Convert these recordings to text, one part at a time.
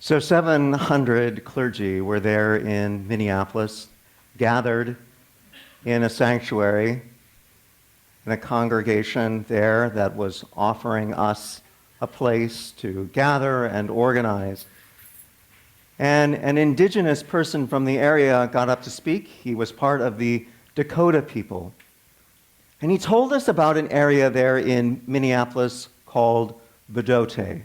So 700 clergy were there in Minneapolis, gathered in a sanctuary, in a congregation there that was offering us a place to gather and organize. And an indigenous person from the area got up to speak. He was part of the Dakota people. And he told us about an area there in Minneapolis called Bedote.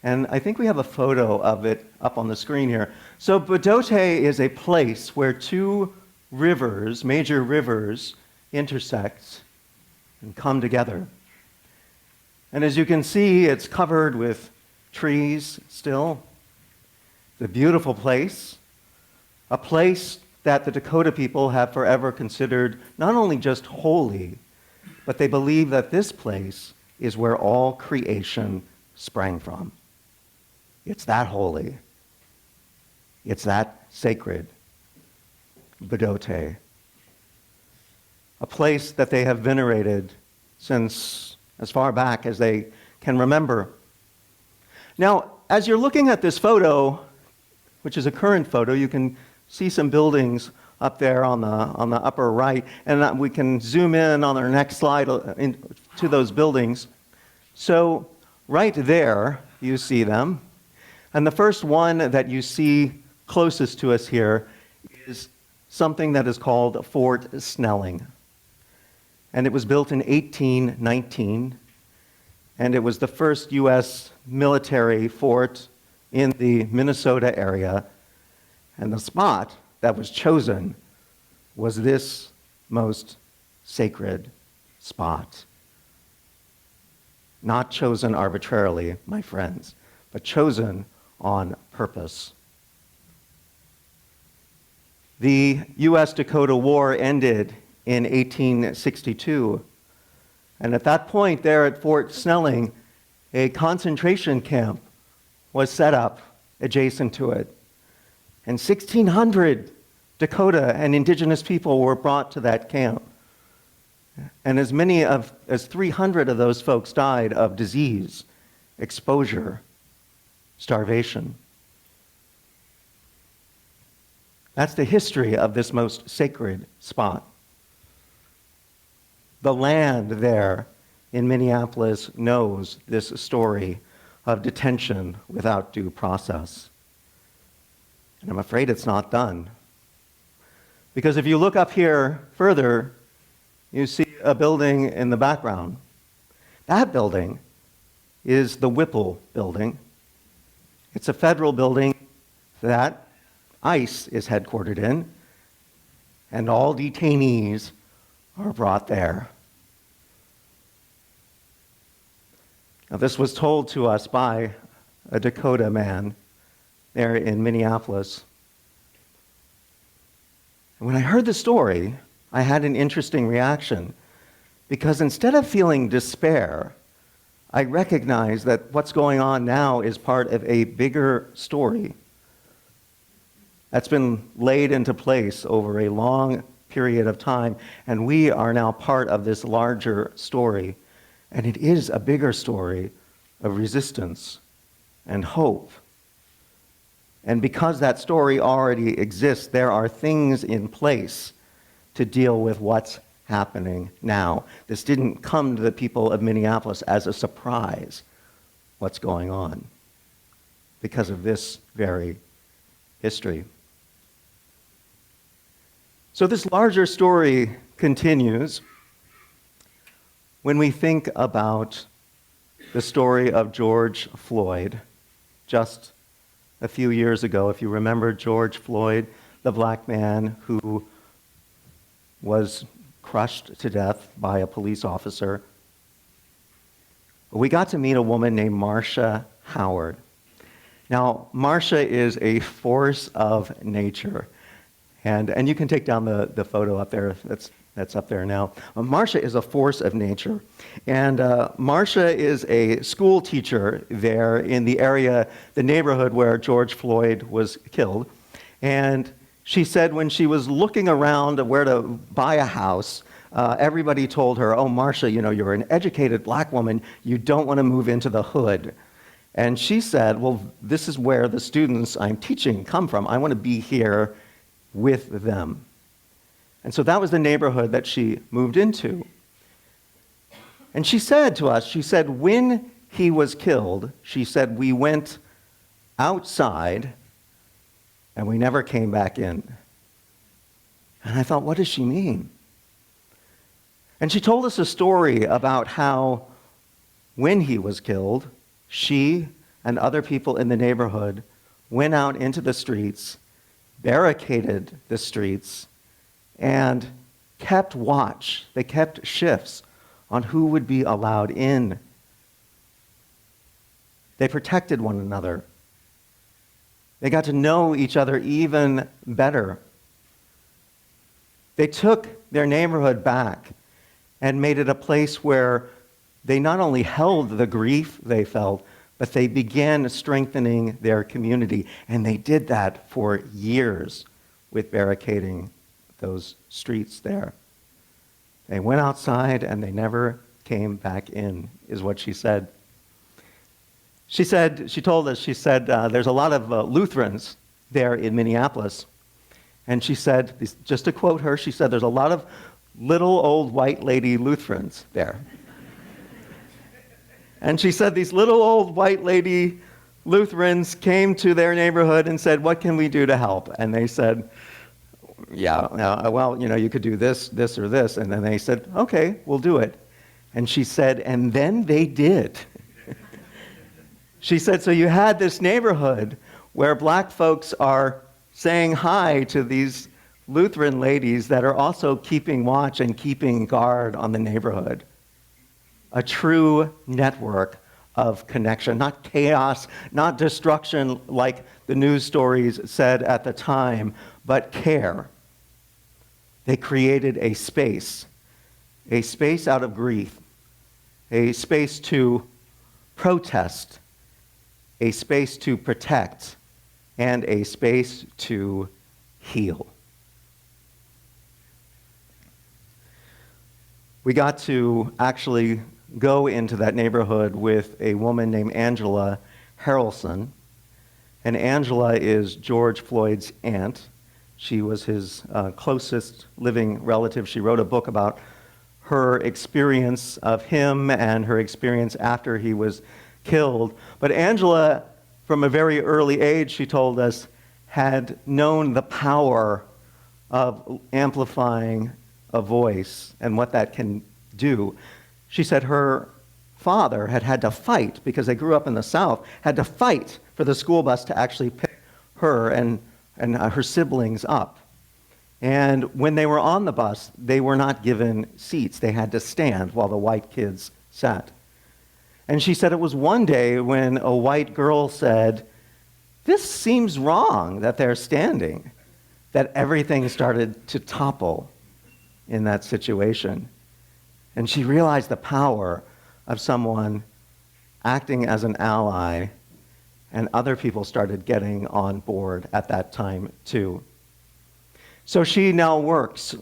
And I think we have a photo of it up on the screen here. So Bedote is a place where two rivers, major rivers, intersect and come together. And as you can see, it's covered with trees still. It's a beautiful place, a place that the Dakota people have forever considered not only just holy, but they believe that this place is where all creation sprang from. It's that holy. It's that sacred. Bedote. A place that they have venerated since as far back as they can remember. Now, as you're looking at this photo, which is a current photo, you can see some buildings up there on the upper right, and we can zoom in on our next slide to those buildings. So right there, you see them. And the first one that you see closest to us here is something that is called Fort Snelling. And it was built in 1819, and it was the first U.S. military fort in the Minnesota area. And the spot that was chosen was this most sacred spot. Not chosen arbitrarily, my friends, but chosen on purpose. The U.S.-Dakota War ended in 1862, and at that point there at Fort Snelling, a concentration camp was set up adjacent to it. And 1,600 Dakota and indigenous people were brought to that camp. And as many as 300 of those folks died of disease, exposure, starvation. That's the history of this most sacred spot. The land there in Minneapolis knows this story of detention without due process. And I'm afraid it's not done. Because if you look up here further, you see a building in the background. That building is the Whipple building. It's a federal building that ICE is headquartered in, and all detainees are brought there. Now, this was told to us by a Dakota man there in Minneapolis. And when I heard the story, I had an interesting reaction, because instead of feeling despair, I recognized that what's going on now is part of a bigger story that's been laid into place over a long period of time, and we are now part of this larger story. And it is a bigger story of resistance and hope. And because that story already exists, there are things in place to deal with what's happening now. This didn't come to the people of Minneapolis as a surprise, what's going on, because of this very history. So this larger story continues when we think about the story of George Floyd. Just a few years ago, if you remember George Floyd, the black man who was crushed to death by a police officer, we got to meet a woman named Marcia Howard. Now, Marcia is a force of nature. And you can take down the photo up there. That's up there now. Marcia is a force of nature. And Marcia is a school teacher there in the area, the neighborhood where George Floyd was killed. And she said when she was looking around where to buy a house, everybody told her, "Oh, Marcia, you're an educated black woman. You don't want to move into the hood." And she said, well, this is where the students I'm teaching come from. I want to be here with them. And so that was the neighborhood that she moved into. And she said to us, she said, when he was killed, she said, we went outside and we never came back in. And I thought, what does she mean? And she told us a story about how when he was killed, she and other people in the neighborhood went out into the streets, barricaded the streets, and kept watch. They kept shifts on who would be allowed in. They protected one another. They got to know each other even better. They took their neighborhood back and made it a place where they not only held the grief they felt, but they began strengthening their community. And they did that for years with barricading those streets there. They went outside and they never came back in, is what she said. She told us, there's a lot of Lutherans there in Minneapolis. And she said, just to quote her, she said, there's a lot of little old white lady Lutherans there. And she said these little old white lady Lutherans came to their neighborhood and said, what can we do to help? And they said, you could do this, this, or this. And then they said, okay, we'll do it. And she said, and then they did. She said, so you had this neighborhood where black folks are saying hi to these Lutheran ladies that are also keeping watch and keeping guard on the neighborhood. A true network of connection, not chaos, not destruction like the news stories said at the time, but care. They created a space out of grief, a space to protest, a space to protect, and a space to heal. We got to actually go into that neighborhood with a woman named Angela Harrelson. And Angela is George Floyd's aunt. She was his closest living relative. She wrote a book about her experience of him and her experience after he was killed. But Angela, from a very early age, she told us, had known the power of amplifying a voice and what that can do. She said her father had to fight, because they grew up in the South, had to fight for the school bus to actually pick her and her siblings up. And when they were on the bus, they were not given seats. They had to stand while the white kids sat. And she said it was one day when a white girl said, this seems wrong that they're standing, that everything started to topple in that situation. And she realized the power of someone acting as an ally, and other people started getting on board at that time too. So she now works,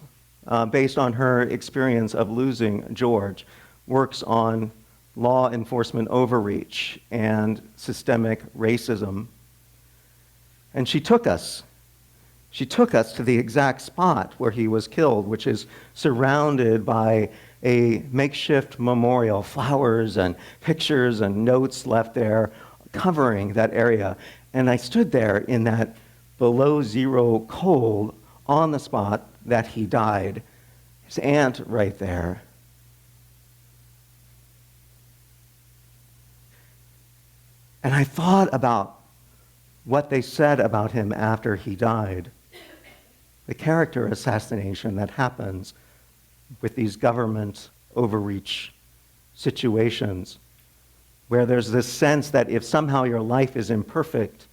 based on her experience of losing George, works on law enforcement overreach and systemic racism. And she took us to the exact spot where he was killed, which is surrounded by a makeshift memorial, flowers and pictures and notes left there covering that area. And I stood there in that below zero cold on the spot that he died. His aunt right there. And I thought about what they said about him after he died. The character assassination that happens with these government overreach situations, where there's this sense that if somehow your life is imperfect,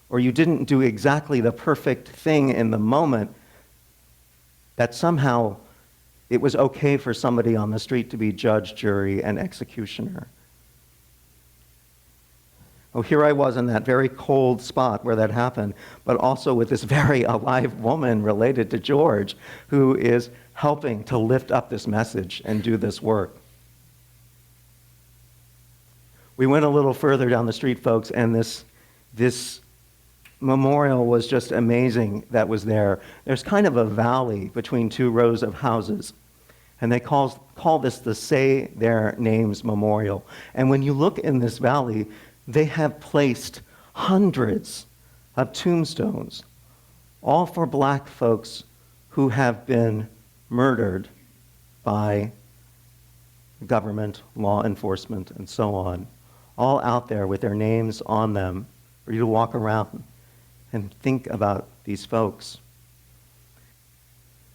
or you didn't do exactly the perfect thing in the moment, that somehow it was okay for somebody on the street to be judge, jury, and executioner. Oh, here I was in that very cold spot where that happened, but also with this very alive woman related to George, who is helping to lift up this message and do this work. We went a little further down the street, folks, and this memorial was just amazing that was there. There's kind of a valley between two rows of houses, and they call this the Say Their Names Memorial. And when you look in this valley, they have placed hundreds of tombstones, all for black folks who have been murdered by government, law enforcement, and so on, all out there with their names on them for you to walk around and think about these folks.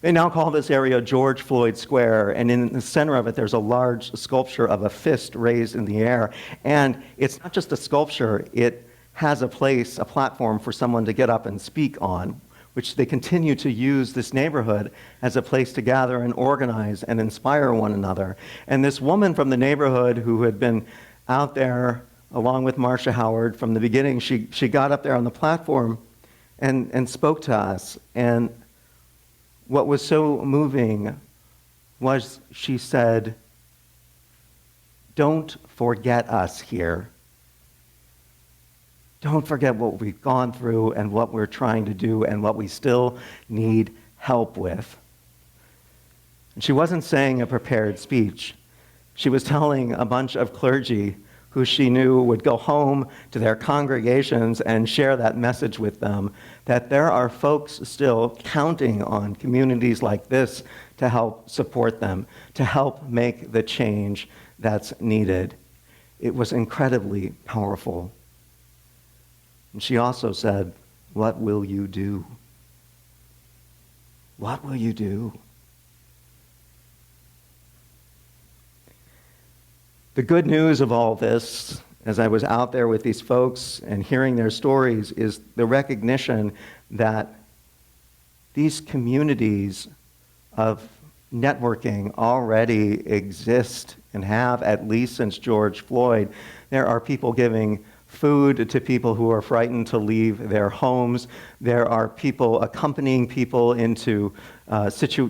They now call this area George Floyd Square, and in the center of it, there's a large sculpture of a fist raised in the air. And it's not just a sculpture, it has a platform for someone to get up and speak on, which they continue to use this neighborhood as a place to gather and organize and inspire one another. And this woman from the neighborhood who had been out there along with Marsha Howard from the beginning, she got up there on the platform and spoke to us. And what was so moving was she said, "Don't forget us here. Don't forget what we've gone through and what we're trying to do and what we still need help with." And she wasn't saying a prepared speech. She was telling a bunch of clergy who she knew would go home to their congregations and share that message with them, that there are folks still counting on communities like this to help support them, to help make the change that's needed. It was incredibly powerful. And she also said, "What will you do? What will you do?" The good news of all this, as I was out there with these folks and hearing their stories, is the recognition that these communities of networking already exist and have, at least since George Floyd. There are people giving food to people who are frightened to leave their homes. There are people accompanying people into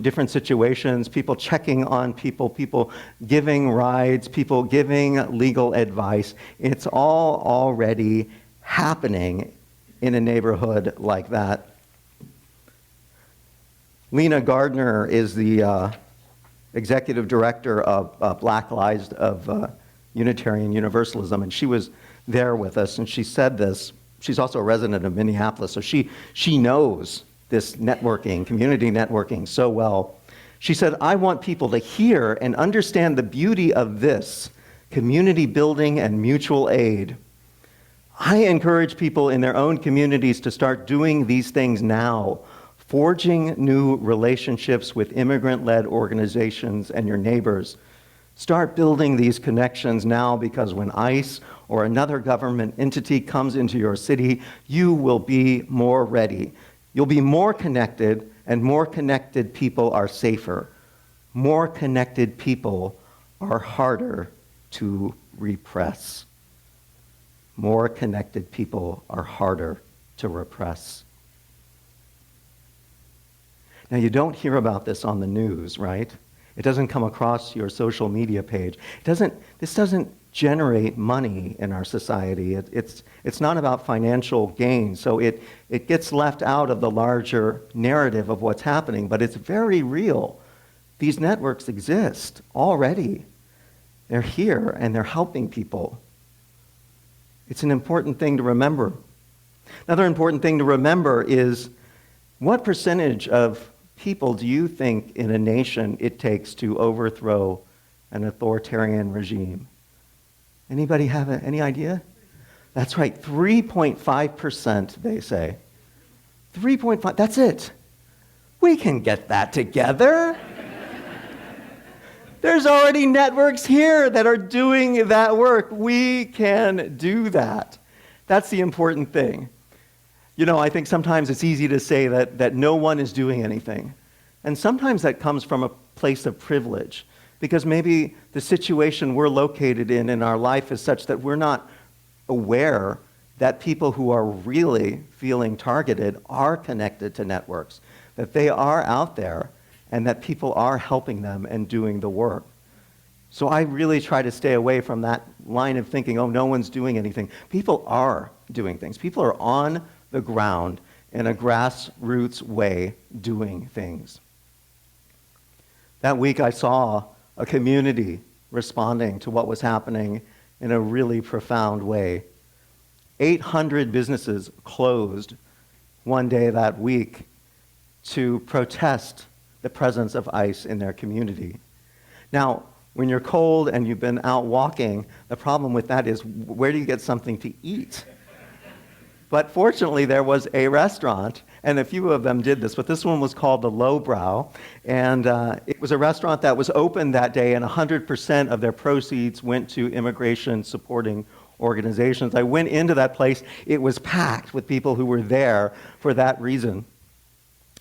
different situations, people checking on people, people giving rides, people giving legal advice. It's all already happening in a neighborhood like that. Lena Gardner is the executive director of Black Lives of Unitarian Universalism, and she was there with us, and she said this. She's also a resident of Minneapolis, so she knows this networking, community networking so well. She said, "I want people to hear and understand the beauty of this community building and mutual aid. I encourage people in their own communities to start doing these things now, forging new relationships with immigrant-led organizations and your neighbors. Start building these connections now, because when ICE or another government entity comes into your city, you will be more ready. You'll be more connected, and more connected people are safer. More connected people are harder to repress. More connected people are harder to repress." Now, you don't hear about this on the news, right? It doesn't come across your social media page. This doesn't generate money in our society. It's not about financial gain, so it gets left out of the larger narrative of what's happening, but it's very real. These networks exist already. They're here, and they're helping people. It's an important thing to remember. Another important thing to remember is, what percentage of people do you think in a nation it takes to overthrow an authoritarian regime? Anybody have any idea? That's right, 3.5%, they say. 3.5, that's it. We can get that together. There's already networks here that are doing that work. We can do that. That's the important thing. You know, I think sometimes it's easy to say that no one is doing anything. And sometimes that comes from a place of privilege, because maybe the situation we're located in our life is such that we're not aware that people who are really feeling targeted are connected to networks, that they are out there, and that people are helping them and doing the work. So I really try to stay away from that line of thinking, oh, no one's doing anything. People are doing things. People are on the ground in a grassroots way doing things. That week I saw a community responding to what was happening in a really profound way. 800 businesses closed one day that week to protest the presence of ICE in their community. Now, when you're cold and you've been out walking, the problem with that is, where do you get something to eat? But fortunately, there was a restaurant, and a few of them did this, but this one was called the Lowbrow, and it was a restaurant that was open that day, and 100% of their proceeds went to immigration supporting organizations. I went into that place. It was packed with people who were there for that reason.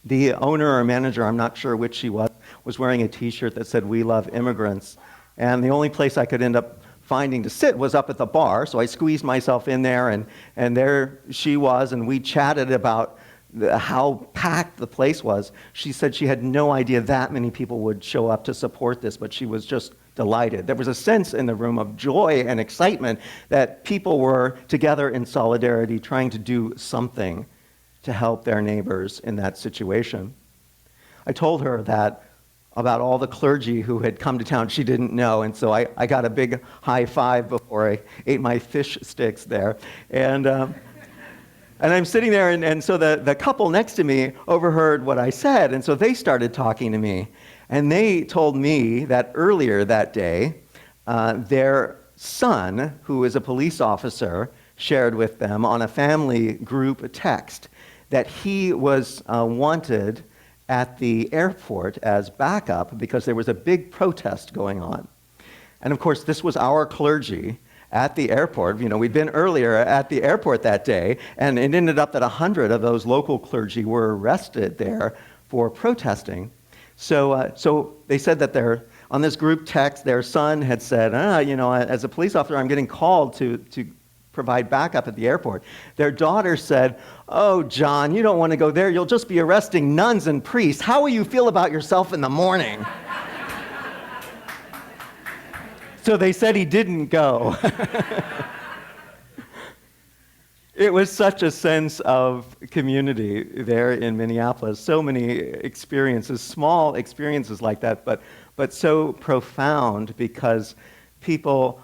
The owner or manager, I'm not sure which she was wearing a T-shirt that said, "We love immigrants." And the only place I could end up finding to sit was up at the bar, so I squeezed myself in there, and there she was, and we chatted about how packed the place was. She said she had no idea that many people would show up to support this, but she was just delighted. There was a sense in the room of joy and excitement that people were together in solidarity trying to do something to help their neighbors in that situation. I told her that about all the clergy who had come to town she didn't know, and so I got a big high five before I ate my fish sticks there. And I'm sitting there, and so the couple next to me overheard what I said, and so they started talking to me. And they told me that earlier that day, their son, who is a police officer, shared with them on a family group text that he was wanted at the airport as backup because there was a big protest going on. And of course, this was our clergy at the airport. You know, we'd been earlier at the airport that day, and it ended up that 100 of those local clergy were arrested there for protesting. So they said that on this group text, their son had said, as a police officer, I'm getting called to provide backup at the airport. Their daughter said, "Oh, John, you don't want to go there. You'll just be arresting nuns and priests. How will you feel about yourself in the morning?" So they said he didn't go. It was such a sense of community there in Minneapolis. So many experiences, small experiences like that, but so profound because people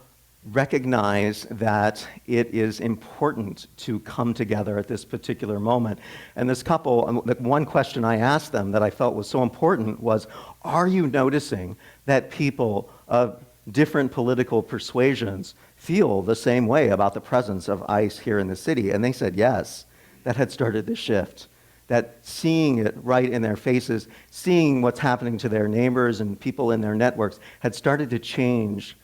recognize that it is important to come together at this particular moment. And this couple, the one question I asked them that I felt was so important was, are you noticing that people of different political persuasions feel the same way about the presence of ICE here in the city? And they said yes. That had started the shift. That seeing it right in their faces, seeing what's happening to their neighbors and people in their networks had started to change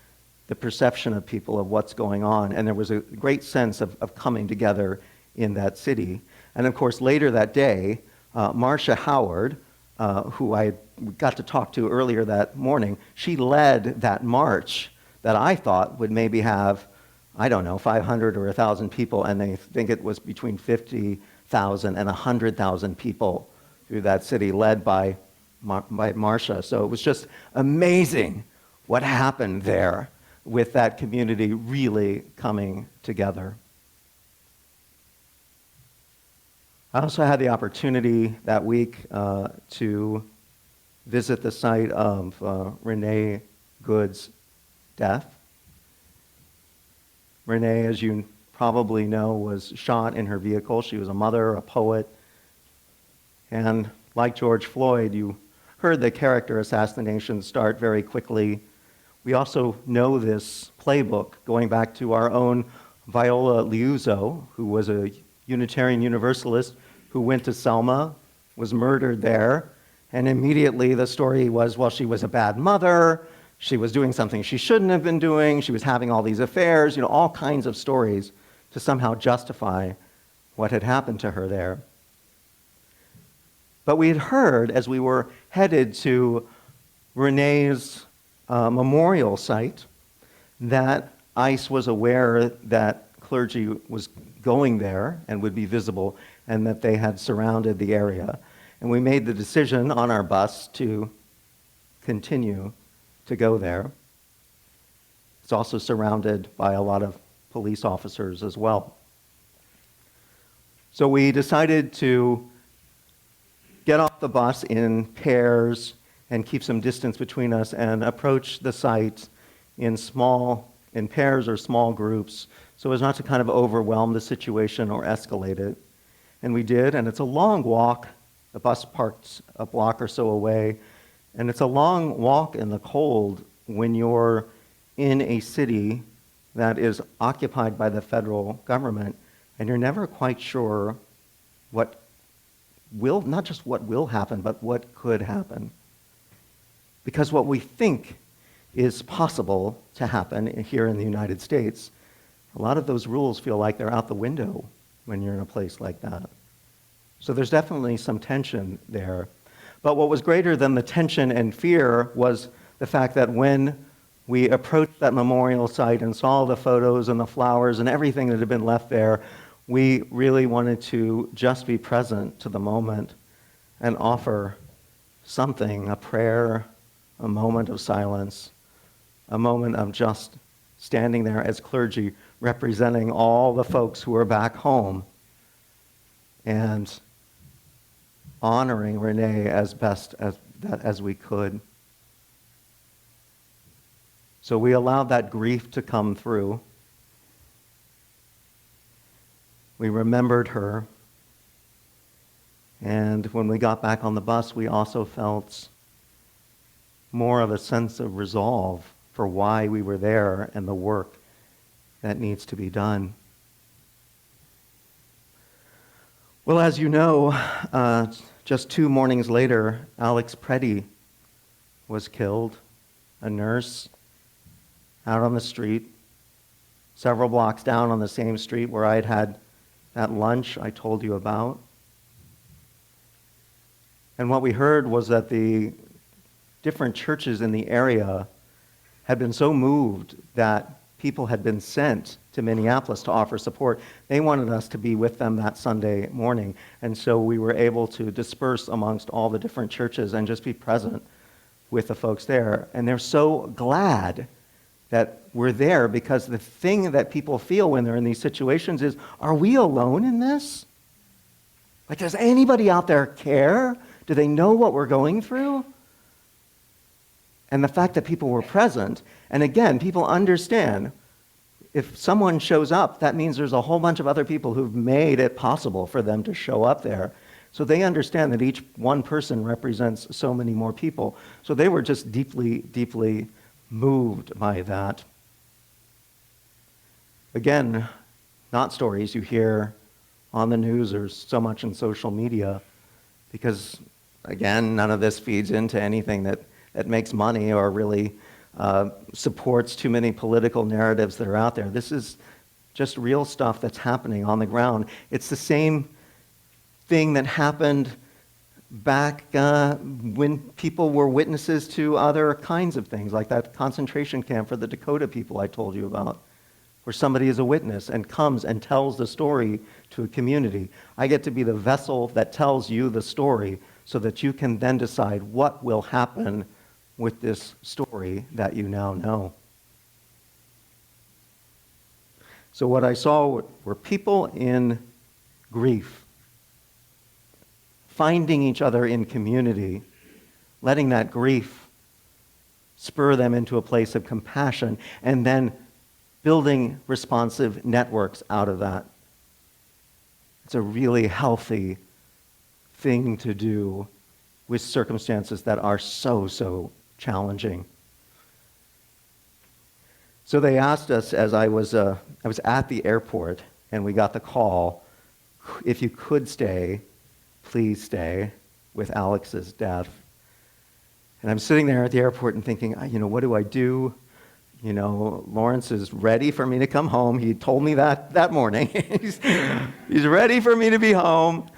the perception of people of what's going on. And there was a great sense of coming together in that city. And of course, later that day, Marcia Howard, who I got to talk to earlier that morning, she led that march that I thought would maybe have, 500 or 1,000 people, and they think it was between 50,000 and 100,000 people through that city, led by Marcia. So it was just amazing what happened there with that community really coming together. I also had the opportunity that week to visit the site of Renee Good's death. Renee, as you probably know, was shot in her vehicle. She was a mother, a poet, and like George Floyd, you heard the character assassination start very quickly. We also know this playbook going back to our own Viola Liuzzo, who was a Unitarian Universalist who went to Selma, was murdered there, and immediately the story was, well, she was a bad mother, she was doing something she shouldn't have been doing, she was having all these affairs, all kinds of stories to somehow justify what had happened to her there. But we had heard, as we were headed to Renee's memorial site, that ICE was aware that clergy was going there and would be visible, and that they had surrounded the area. And we made the decision on our bus to continue to go there. It's also surrounded by a lot of police officers as well. So we decided to get off the bus in pairs and keep some distance between us and approach the site in pairs or small groups so as not to kind of overwhelm the situation or escalate it. And we did, and it's a long walk. The bus parked a block or so away, and it's a long walk in the cold when you're in a city that is occupied by the federal government, and you're never quite sure not just what will happen, but what could happen. Because what we think is possible to happen here in the United States, a lot of those rules feel like they're out the window when you're in a place like that. So there's definitely some tension there. But what was greater than the tension and fear was the fact that when we approached that memorial site and saw the photos and the flowers and everything that had been left there, we really wanted to just be present to the moment and offer something, a prayer, a moment of silence, a moment of just standing there as clergy representing all the folks who are back home and honoring Renee as best as we could. So we allowed that grief to come through. We remembered her. And when we got back on the bus, we also felt more of a sense of resolve for why we were there and the work that needs to be done. Well, as you know, just 2 mornings later, Alex Preddy was killed, a nurse out on the street, several blocks down on the same street where I had that lunch I told you about. And what we heard was that the different churches in the area had been so moved that people had been sent to Minneapolis to offer support. They wanted us to be with them that Sunday morning. And so we were able to disperse amongst all the different churches and just be present with the folks there. And they're so glad that we're there, because the thing that people feel when they're in these situations is, are we alone in this? Like, does anybody out there care? Do they know what we're going through? And the fact that people were present, and again, people understand, if someone shows up, that means there's a whole bunch of other people who've made it possible for them to show up there. So they understand that each one person represents so many more people. So they were just deeply, deeply moved by that. Again, not stories you hear on the news or so much in social media, because, again, none of this feeds into anything that makes money or really supports too many political narratives that are out there. This is just real stuff that's happening on the ground. It's the same thing that happened back when people were witnesses to other kinds of things, like that concentration camp for the Dakota people I told you about, where somebody is a witness and comes and tells the story to a community. I get to be the vessel that tells you the story so that you can then decide what will happen with this story that you now know. So what I saw were people in grief, finding each other in community, letting that grief spur them into a place of compassion, and then building responsive networks out of that. It's a really healthy thing to do with circumstances that are so challenging. So they asked us, as I was at the airport, and we got the call, if you could stay, please stay, with Alex's death. And I'm sitting there at the airport and thinking, what do I do? Lawrence is ready for me to come home. He told me that morning. He's ready for me to be home.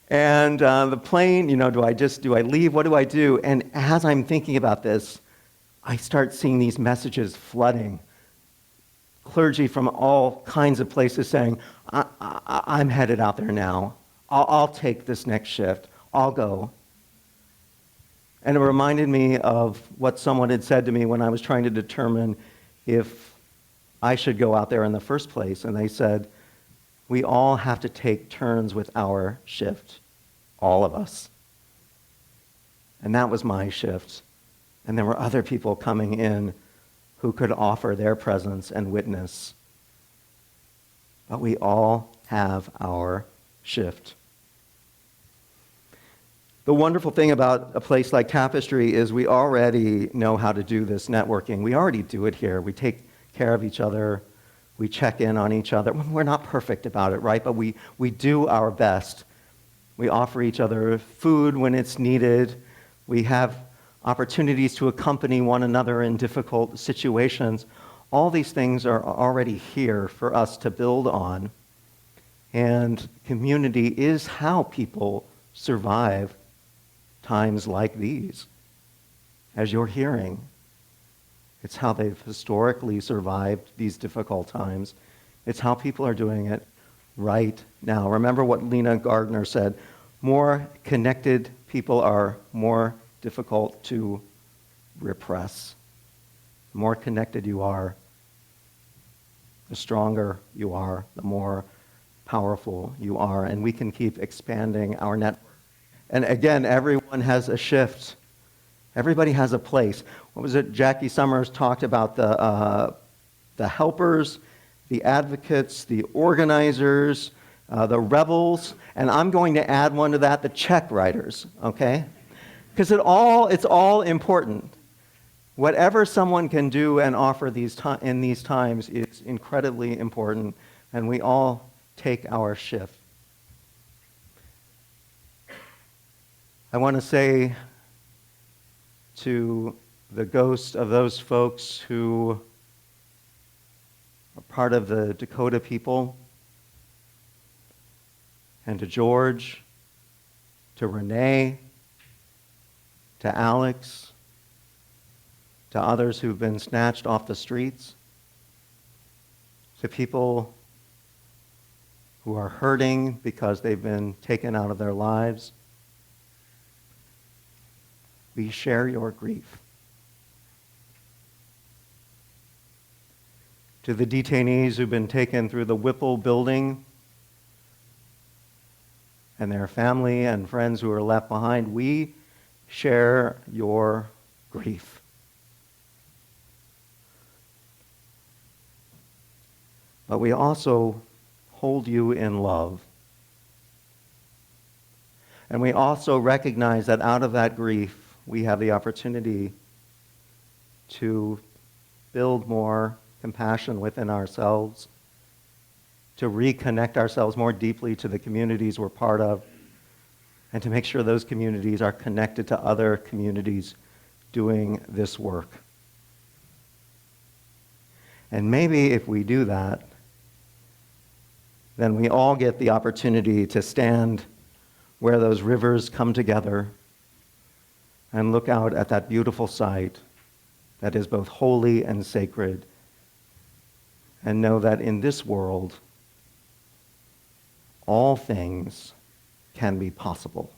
And the plane, do I leave? What do I do? And as I'm thinking about this, I start seeing these messages flooding. Clergy from all kinds of places saying, I'm headed out there now. I'll take this next shift. I'll go. And it reminded me of what someone had said to me when I was trying to determine if I should go out there in the first place. And they said, we all have to take turns with our shift, all of us. And that was my shift. And there were other people coming in who could offer their presence and witness. But we all have our shift. The wonderful thing about a place like Tapestry is we already know how to do this networking. We already do it here. We take care of each other. We check in on each other. We're not perfect about it, right? But we do our best. We offer each other food when it's needed. We have opportunities to accompany one another in difficult situations. All these things are already here for us to build on. And community is how people survive times like these. As you're hearing, it's how they've historically survived these difficult times. It's how people are doing it right now. Remember what Lena Gardner said, more connected people are more difficult to repress. The more connected you are, the stronger you are, the more powerful you are, and we can keep expanding our network. And again, everyone has a shift. Everybody has a place. What was it? Jackie Summers talked about the helpers, the advocates, the organizers, the rebels, and I'm going to add one to that, the check writers, okay? Because it's all important. Whatever someone can do and offer in these times is incredibly important, and we all take our shift. I want to say to the ghosts of those folks who are part of the Dakota people, and to George, to Renee, to Alex, to others who've been snatched off the streets, to people who are hurting because they've been taken out of their lives. We share your grief. To the detainees who've been taken through the Whipple building and their family and friends who are left behind, we share your grief. But we also hold you in love. And we also recognize that out of that grief, we have the opportunity to build more compassion within ourselves, to reconnect ourselves more deeply to the communities we're part of, and to make sure those communities are connected to other communities doing this work. And maybe if we do that, then we all get the opportunity to stand where those rivers come together and look out at that beautiful sight that is both holy and sacred, and know that in this world, all things can be possible.